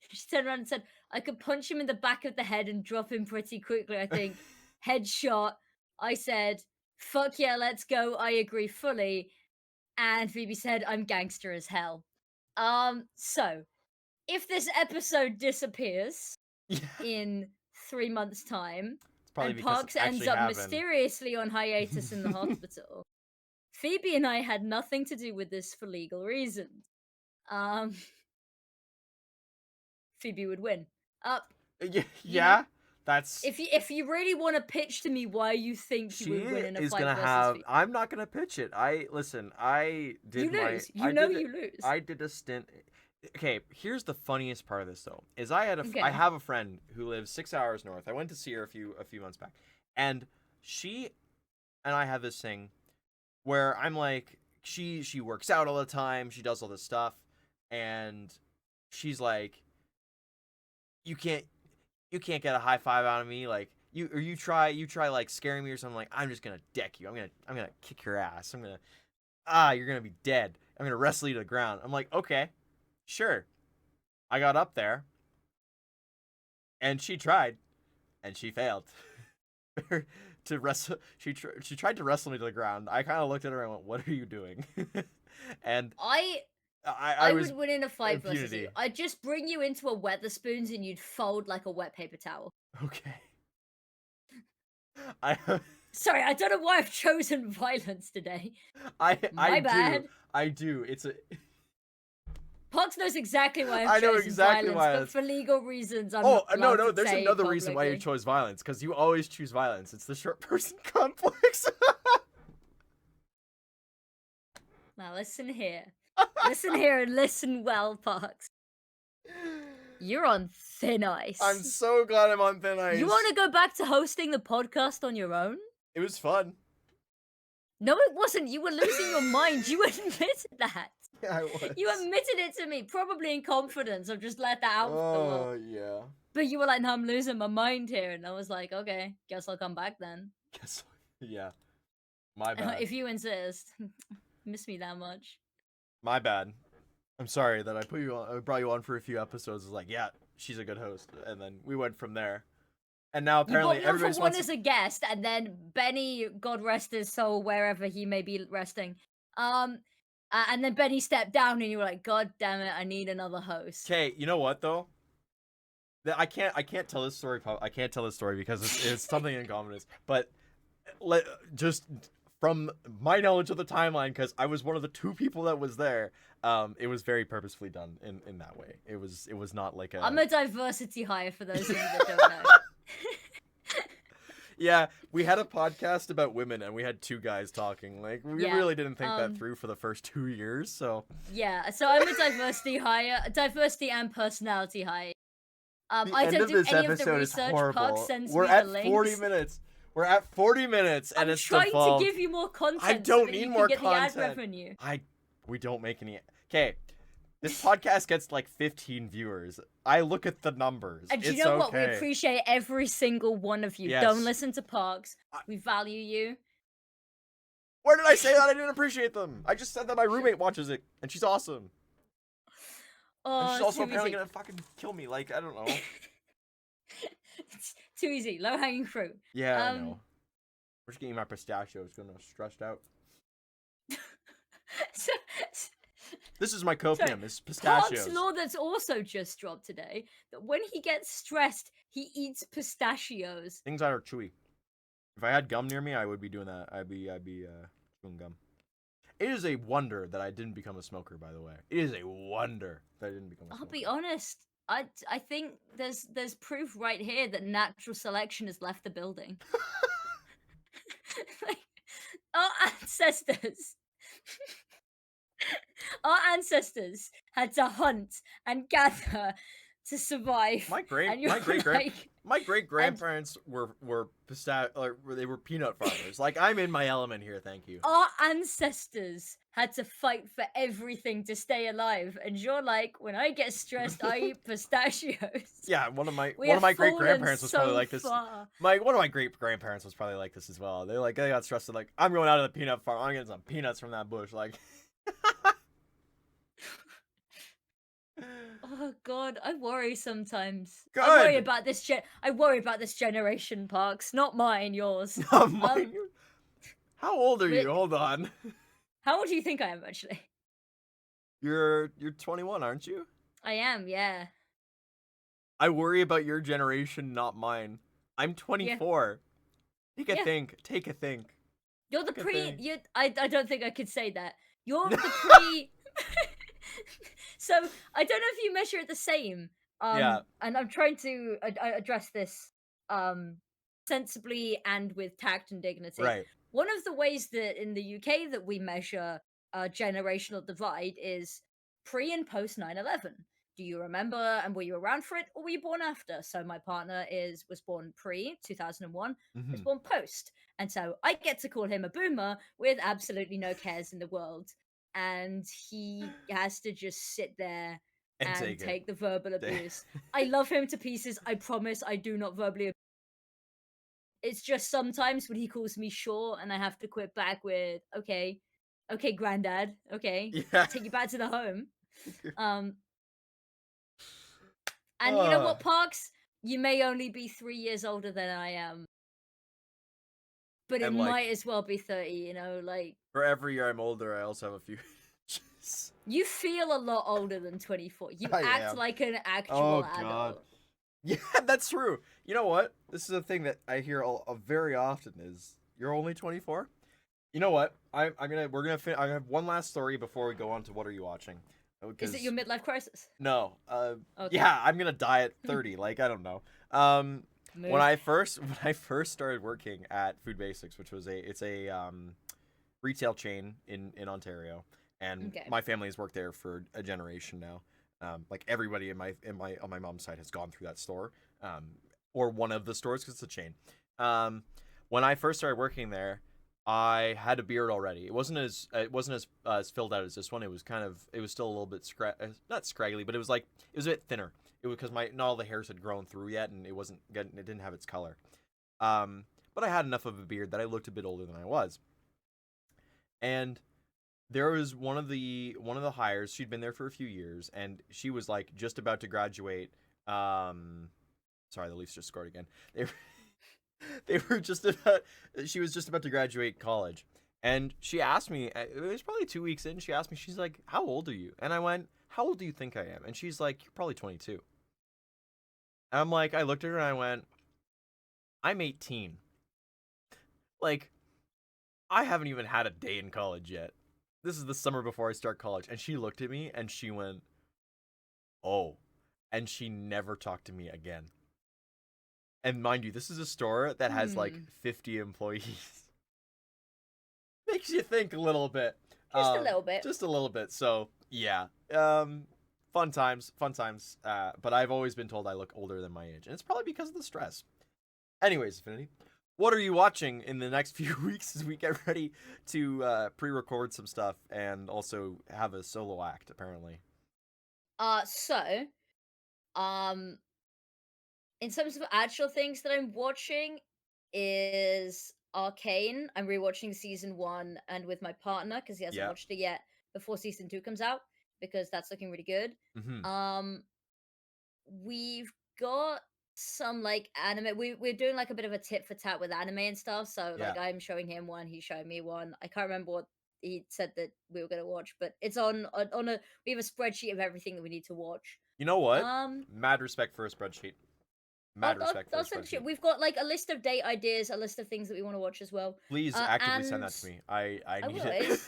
she turned around and said, "I could punch him in the back of the head and drop him pretty quickly, I think." Headshot. I said, "Fuck yeah, let's go. I agree fully." And Phoebe said, "I'm gangster as hell." So if this episode disappears
Yeah.
in 3 months' time
It's probably
and
because it
Parks ends
actually
up
happened.
mysteriously on hiatus in the hospital, Phoebe and I had nothing to do with this for legal reasons. Um, Phoebe would win.
Yeah.
You know,
Yeah. That's
if you really want to pitch to me why you think you
she
would win in a
is
fight
gonna
versus
have.
Phoebe,
I'm not gonna pitch it.
you lose. You know you lose.
I did a stint. Okay, here's the funniest part of this though. Is I
Okay.
have a friend who lives 6 hours north. I went to see her a few months back, and she and I have this thing where I'm like, she works out all the time. She does all this stuff, and she's like, you can't you can't get a high five out of me, like you try like scaring me or something, like I'm just gonna deck you. I'm gonna kick your ass. You're gonna be dead. I'm gonna wrestle you to the ground. I'm like, okay, sure. I got up there and she tried and she failed. To wrestle, she tried to wrestle me to the ground. I kind of looked at her and went, "What are you doing?" And
I
I
I
was
would win in a fight versus you.
impunity.
I'd just bring you into a Weatherspoons and you'd fold like a wet paper towel.
Okay. I
Sorry, I don't know why I've chosen violence today.
I
My
do.
bad.
I do. It's a
Pox knows exactly why I've
I know
chosen
exactly
violence,
why
but
it's.
for legal reasons, I'm
Oh,
not
no,
allowed
no,
to
there's
say
another reason why you
publicly.
chose violence, cuz you always choose violence. It's the short person complex.
Now listen here. Listen here and listen well, Pox. You're on thin
I'm
ice.
so glad I'm on thin
You
ice.
want to go back to hosting the podcast on your own?
It was fun.
No, it wasn't. You were losing your mind. You admitted that.
Yeah, I was.
You admitted it to me, probably in confidence. I've just let that out for the world.
Oh, yeah.
But you were like, "No, I'm losing my mind here," and I was like, "Okay, guess I'll come back then."
Guess yeah. My bad.
If you insist. Miss me that much.
My bad. I'm sorry that I brought you on for a few episodes. It's like, yeah, she's a good host, and then we went from there. And now
You brought
apparently
me on
everybody
for one
wants
as a guest, and then Benny, God rest his soul, wherever he may be resting. And then Benny stepped down, and you were like, "God damn it, I need another host."
Okay, you know what though? I can't tell this story. I can't tell this story because it's something in common. But just from my knowledge of the timeline, because I was one of the two people that was there. It was very purposefully done in that way. It was not like a.
I'm a diversity hire for those of you that don't know.
Yeah, we had a podcast about women, and we had two guys talking. Like, we
Yeah,
really didn't think that through for the first 2 years. So
Yeah, so I'm a diversity hire, diversity and personality hire.
the
I
end
don't
of
do
this
any of the
episode is
research. Park
horrible.
sends
We're
me
at
the links.
40 minutes. We're at 40 minutes, and
I'm
it's
trying
devolved.
to give you more content.
I
so
don't
that
need
you
more
can get
content.
the ad revenue.
We don't make any. Okay, This podcast gets like 15 viewers. I look at the numbers.
And you
It's
know what? We
okay.
appreciate every single one of you. Don't
Yes.
listen to Parks. We value you.
Where did I say that? I didn't appreciate them. I just said that my roommate watches it, and she's awesome. And she's
Oh,
also
too
apparently
easy.
gonna fucking kill me. Like, I don't know.
It's too easy. Low hanging fruit.
Yeah, I
Um,
know. We're just getting my pistachios. Gonna stressed out.
so,
This is my
so
copium. It's
Parks'
pistachios.
law that's also just dropped today that when he gets stressed, he eats pistachios.
Things that are chewy. If I had gum near me, I would be doing that. I'd be chewing gum. It is a wonder that I didn't become a smoker, by the way. It is a wonder that I didn't become a
I'll
smoker.
be honest. I think there's proof right here that natural selection has left the building. Like, our ancestors our ancestors had to hunt and gather to survive.
My
And
great
you're
my great
like,
my great
and
grandparents were they were peanut farmers. Like, I'm in my element here, thank you.
our ancestors had to fight for everything to stay alive. And you're like, when I get stressed, I eat pistachios.
Yeah, one of
We
my
have
great
fallen
grandparents was probably
so
like this.
far.
One of my great grandparents was probably like this as well. They got stressed like, I'm going out of the peanut farm. I'm getting some peanuts from that bush. Like,
Oh God, I worry sometimes.
good.
I worry about this generation, Parks. Not mine, yours.
Not mine. How old are
Wait,
you? Hold on.
how old do you think I am actually?
You're 21, aren't you?
I am, yeah.
I worry about your generation, not mine. I'm
Yeah.
24. Take a
Yeah.
think. Take a think.
You're the
Take a
pre
think.
you I don't think I could say that. You're the pre So, I don't know if you measure it the same.
Yeah.
And I'm trying to address this sensibly and with tact and dignity.
Right.
One of the ways that in the UK that we measure generational divide is pre and post 9/11. Do you remember and were you around for it or were you born after? So my partner was born pre 2001, was
Hmm.
born post. And so I get to call him a boomer with absolutely no cares in the world. And he has to just sit there
And
and
take it.
take the verbal abuse. I love him to pieces. I promise I do not verbally. It's just sometimes when he calls me short and I have to quit back with, okay, okay, granddad, okay,
Yeah.
take you back to the home. Um, and you know
uh,
what, Parks? You may only be 3 years older than I am, but it
and like,
might as well be 30, like,
for every year I'm older, I also have a few.
you feel a lot older than 24. You
I
act
am.
like an actual
Oh God.
adult.
Yeah, that's true. You know what? This is a thing that I hear very often is, you're only 24? You know what? I have one last story before we go on to what are you watching?
Is it your midlife crisis?
No.
Okay.
Yeah, I'm gonna die at 30. Like, I don't know. When
Mood.
I first started working at Food Basics, which was a retail chain in Ontario, and
Okay.
my family has worked there for a generation now. Like, everybody on my mom's side has gone through that store, or one of the stores, because it's a chain. When I first started working there, I had a beard already. It wasn't as filled out as this one. It was still a little bit not scraggly, but it was a bit thinner. It was because not all the hairs had grown through yet, and it didn't have its color. But I had enough of a beard that I looked a bit older than I was. And there was one of the hires. She'd been there for a few years, and she was like just about to graduate. Sorry, the Leafs just scored again. They were just about. She was just about to graduate college, and she asked me. It was probably 2 weeks in. She asked me. She's like, "How old are you?" And I went, "How old do you think I am?" And she's like, "You're probably 22." And I'm like, I looked at her and I went, "I'm 18. Like, I haven't even had a day in college yet. This is the summer before I start college." And she looked at me and she went, "Oh," and she never talked to me again. And mind you, this is a store that has like 50 employees. Makes you think a little bit.
Just a little bit.
Just a little bit. So, yeah. Fun times. But I've always been told I look older than my age. And it's probably because of the stress. Anyways, Affinity, what are you watching in the next few weeks as we get ready to pre-record some stuff and also have a solo act, apparently?
So, um, in terms of actual things that I'm watching, is Arcane. I'm rewatching season one, and with my partner because he hasn't
Yeah.
watched it yet before season two comes out because that's looking really good.
Hmm.
Um, we've got some like anime. We're doing like a bit of a tit for tat with anime and stuff. So
Yeah.
like I'm showing him one, he's showing me one. I can't remember what he said that we were gonna watch, but it's on a we have a spreadsheet of everything that we need to watch.
You know what?
Um,
Mad respect for a spreadsheet.
I'll,
Mad
I'll,
respect for a
I'll send it to you.
spreadsheet.
We've got like a list of date ideas, a list of things that we want to watch as well.
Please actively send
And
that to me. I
I
need
will.
it.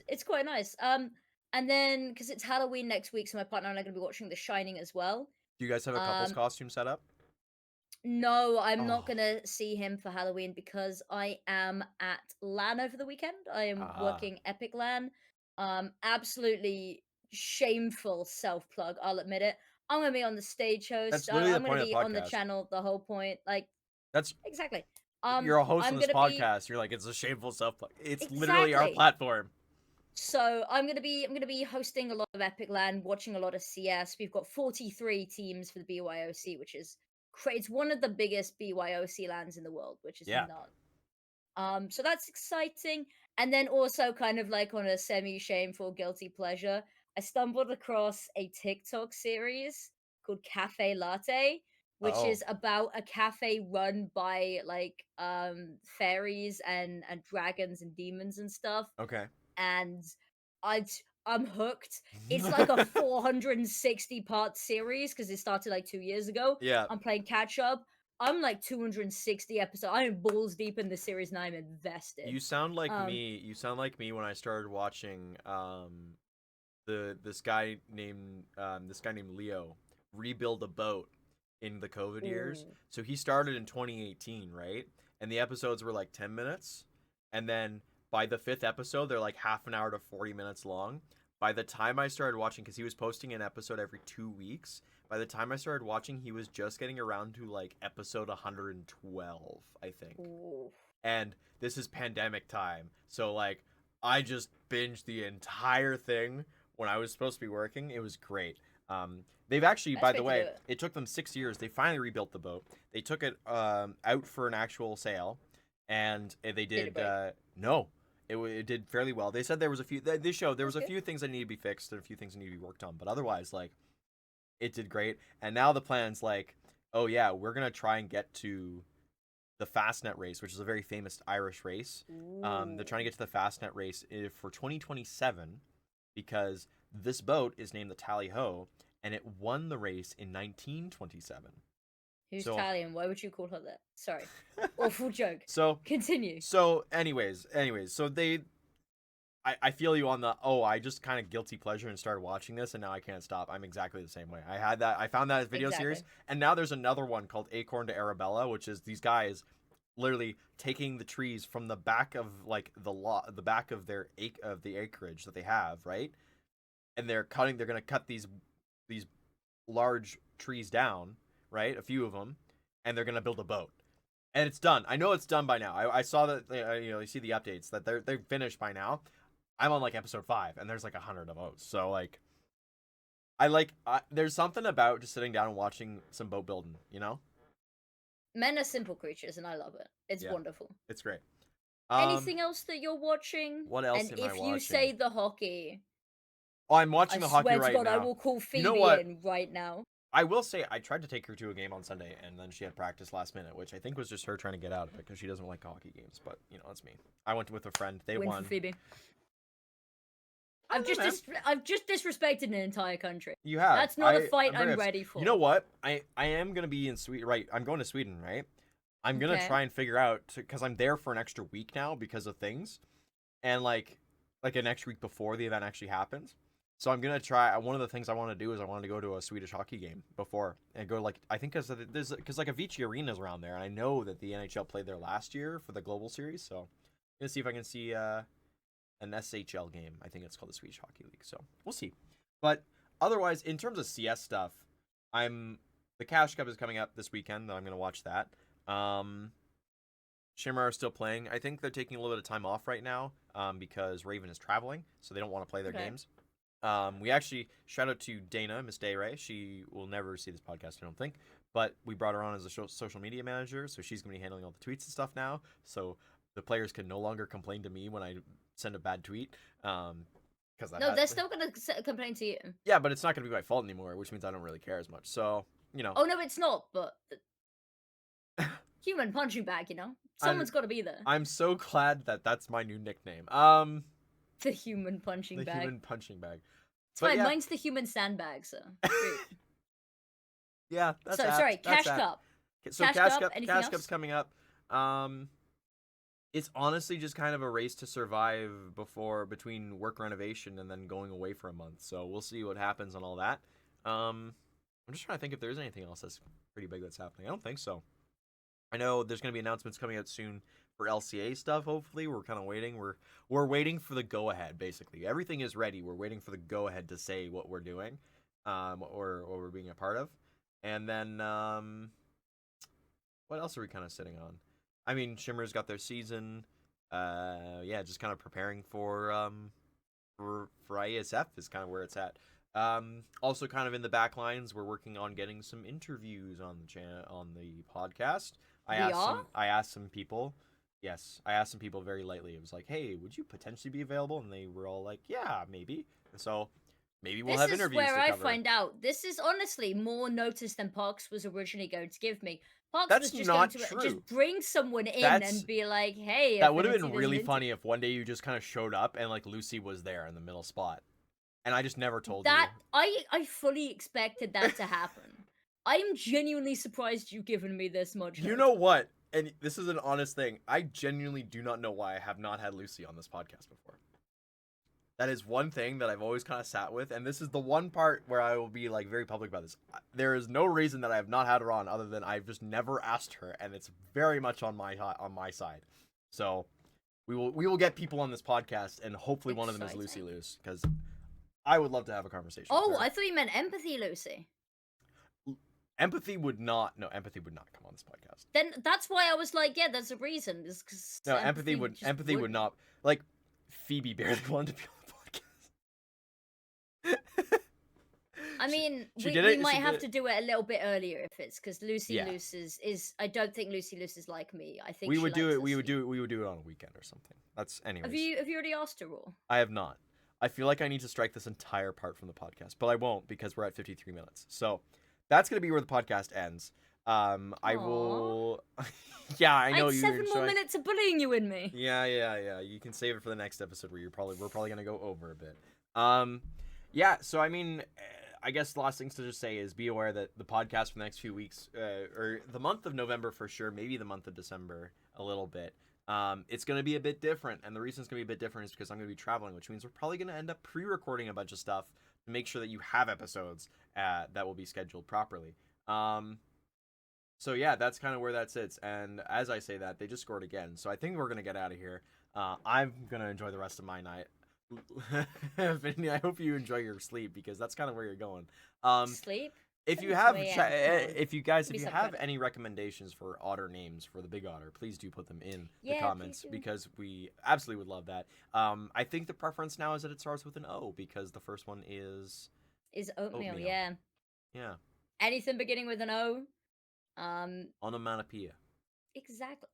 It's quite nice. And then because it's Halloween next week, so my partner and I are going to be watching The Shining as well.
Do you guys have a couple's
Um,
costume set up?
no, I'm not
Oh.
gonna see him for Halloween because I am at LAN over the weekend. I am
Ah.
working Epic LAN. Absolutely shameful self plug. I'll admit it. I'm gonna be on the stage host.
That's literally the
I'm gonna
point of
be
the
on the
podcast.
channel the whole point. Like
That's
exactly.
you're a host on
I'm
this
gonna be
podcast. You're like, it's a shameful self plug. It's literally our
exactly.
platform.
So I'm gonna be hosting a lot of Epic Land, watching a lot of CS. We've got 43 teams for the BYOC, which is it's one of the biggest BYOC lands in the world, which is
Yeah.
nuts. So that's exciting. And then also kind of like on a semi-shameful guilty pleasure, I stumbled across a TikTok series called Cafe Latte, which
Oh.
is about a cafe run by like fairies and dragons and demons and stuff.
Okay.
And I'd I'm hooked. It's like a 460 part series because it started like 2 years ago.
Yeah.
I'm playing catch up. I'm like 260 episodes. I am balls deep in the series and I'm invested.
You sound like
Um,
me. You sound like me when I started watching this guy named Leo rebuild a boat in the COVID years.
ooh,
So he started in 2018, right? And the episodes were like 10 minutes. And then by the fifth episode, they're like half an hour to 40 minutes long. By the time I started watching, because he was posting an episode every 2 weeks, by the time I started watching, he was just getting around to like episode 112, I think.
ooh.
And this is pandemic time. So like I just binged the entire thing when I was supposed to be working. It was great. They've actually,
Best
by
way
the
to do
way,
it.
it took them 6 years. They finally rebuilt the boat. They took it out for an actual sale, and they
Did it
did
break?
no. It did fairly well. They said there was a few. They showed there was
That's
a
good.
few things that need to be fixed and a few things that need to be worked on. But otherwise, like it did great. And now the plan's like, oh yeah, we're gonna try and get to the Fastnet race, which is a very famous Irish race. They're
Ooh.
trying to get to the Fastnet race for 2027 because this boat is named the Tally Ho, and it won the race in 1927.
Who's
So,
Italian? Why would you call her that? Sorry. Awful joke.
so,
Continue.
anyways, so I feel you on the I just kind of guilty pleasure and started watching this and now I can't stop. I'm exactly the same way. I found that video series
Exactly.
and now there's another one called Acorn to Arabella, which is these guys literally taking the trees from the back of like the back of of the acreage that they have, right? And they're going to cut these large trees down, right? A few of them, and they're going to build a boat. And it's done. I know it's done by now. I saw that you see the updates that they're finished by now. I'm on like episode 5 and there's like 100 of those. So like there's something about just sitting down and watching some boat building, you know?
Men are simple creatures and I love it. It's
Yeah,
wonderful.
it's great. Um
Anything else that you're watching?
what else
And
am I
if you
watching?
say the hockey,
Oh, I'm
I
watching the hockey
swear to
right
God, I
now.
will call
You know
Phoebe
what?
in right now.
I will say I tried to take her to a game on Sunday and then she had practice last minute, which I think was just her trying to get out of it because she doesn't like hockey games, but you know, that's me. I went with a friend. They
Win for
won.
Phoebe.
I don't know, man.
I've just disrespected an entire country.
You have.
That's not a fight
I'm very
I'm
upset.
ready
You know
for.
what? I am gonna be in Sweden. Right. I'm going to Sweden. Right. I'm gonna
Okay.
try and figure out because I'm there for an extra week now because of things, and like an extra week before the event actually happens. So I'm gonna try. One of the things I want to do is I want to go to a Swedish hockey game before and go like I think because like Avicii Arena is around there, and I know that the NHL played there last year for the Global Series. So I'm gonna see if I can see an SHL game. I think it's called the Swedish Hockey League. So we'll see. But otherwise, in terms of CS stuff, the Cash Cup is coming up this weekend. I'm gonna watch that. Shimmer are still playing. I think they're taking a little bit of time off right now because Raven is traveling, so they don't want to play their
Okay.
games. We actually shout out to Dana, Miss Day Ray. She will never see this podcast, I don't think, but we brought her on as a social media manager, so she's gonna be handling all the tweets and stuff now. So the players can no longer complain to me when I send a bad tweet. Because
No, they're still gonna complain to you.
yeah, but it's not gonna be my fault anymore, which means I don't really care as much. So
Oh no, it's not. But human punching bag, someone's got to be there.
I'm so glad that that's my new nickname.
The human punching
the
bag.
human punching bag.
It's fine. Yeah. Mine's the human sandbag. So
yeah, that's
sorry. Cash Cup.
So Cash Cup's coming up. It's honestly just kind of a race to survive between work renovation and then going away for a month. So we'll see what happens on all that. I'm just trying to think if there's anything else that's pretty big that's happening. I don't think so. I know there's going to be announcements coming out soon for LCA stuff. Hopefully, we're kind of waiting. We're waiting for the go ahead. Basically, everything is ready. We're waiting for the go ahead to say what we're doing, or what we're being a part of. And then, what else are we kind of sitting on? I mean, Shimmer's got their season. Yeah, just kind of preparing for ISF is kind of where it's at. Also kind of in the back lines, we're working on getting some interviews on the podcast. I asked some people. Yes, I asked some people very lightly. It was like, "Hey, would you potentially be available?" And they were all like, "Yeah, maybe." And so maybe we'll have interviews.
This is where
I
find out. This is honestly more notice than Parks was originally going to give me. Parks
That's
was just
not
going to
true.
just bring someone in and be like, "Hey."
That would have been really funny if one day you just kind of showed up and like Lucy was there in the middle spot, and I just never told you.
I fully expected that to happen. I'm genuinely surprised you've given me this much.
You know what? And this is an honest thing. I genuinely do not know why I have not had Lucy on this podcast before. That is one thing that I've always kind of sat with, and this is the one part where I will be like very public about this. There is no reason that I have not had her on other than I've just never asked her, and it's very much on my side. So we will get people on this podcast, and hopefully one of them is Lucy Luce, because I would love to have a conversation.
Oh, I thought you meant Empathy Lucy.
Empathy would not come on this podcast.
Then that's why I was like, yeah, there's a reason.
No, Empathy would not. Like, Phoebe barely wanted to be on the podcast.
I mean, we might have to do it a little bit earlier if it's because Lucy Luce is. I don't think Lucy Luce is like me. I think
we would do it. We would do it on a weekend or something. That's anyways.
Have you already asked her, or?
I have not. I feel like I need to strike this entire part from the podcast, but I won't because we're at 53 minutes. So that's gonna be where the podcast ends. I will. Yeah, I know you.
7 more minutes of bullying you in me.
Yeah. You can save it for the next episode where we're probably gonna go over a bit. Yeah. So I mean, I guess the last things to just say is be aware that the podcast for the next few weeks, or the month of November for sure, maybe the month of December a little bit. It's going to be a bit different, and the reason it's going to be a bit different is because I'm going to be traveling, which means we're probably going to end up pre-recording a bunch of stuff to make sure that you have episodes that will be scheduled properly. So yeah, that's kind of where that sits, and as I say that, they just scored again, so I think we're going to get out of here. I'm going to enjoy the rest of my night. Vinny, I hope you enjoy your sleep, because that's kind of where you're going.
Sleep?
If you have, if you have any recommendations for otter names for the Big Otter, please do put them in the comments, because we absolutely would love that. I think the preference now is that it starts with an O, because the first one is
oatmeal. Yeah. Anything beginning with an O.
Onomatopoeia.
Exactly.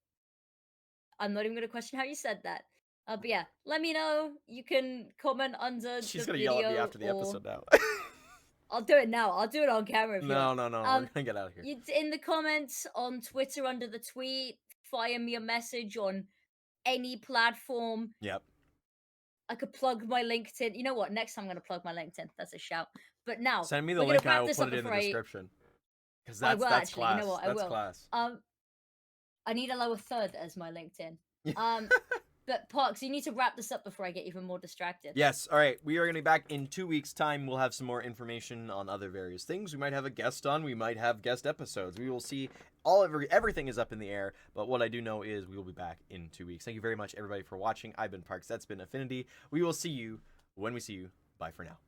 I'm not even going to question how you said that. But yeah, let me know. You can comment under
She's
the
gonna
video.
Yell at me after the episode now.
I'll do it now. I'll do it on camera.
No. We're gonna get out of here.
In the comments on Twitter under the tweet, fire me a message on any platform.
Yep.
I could plug my LinkedIn. You know what? Next time I'm gonna plug my LinkedIn. That's a shout. But now
send me the link and I will put it in the description. Because that's class.
You know what? I will.
Class.
I need a lower third as my LinkedIn. But Parks, you need to wrap this up before I get even more distracted.
Yes. All right. We are going to be back in 2 weeks' time. We'll have some more information on other various things. We might have a guest on. We might have guest episodes. We will see. Everything is up in the air. But what I do know is we will be back in 2 weeks. Thank you very much, everybody, for watching. I've been Parks. That's been Affinity. We will see you when we see you. Bye for now.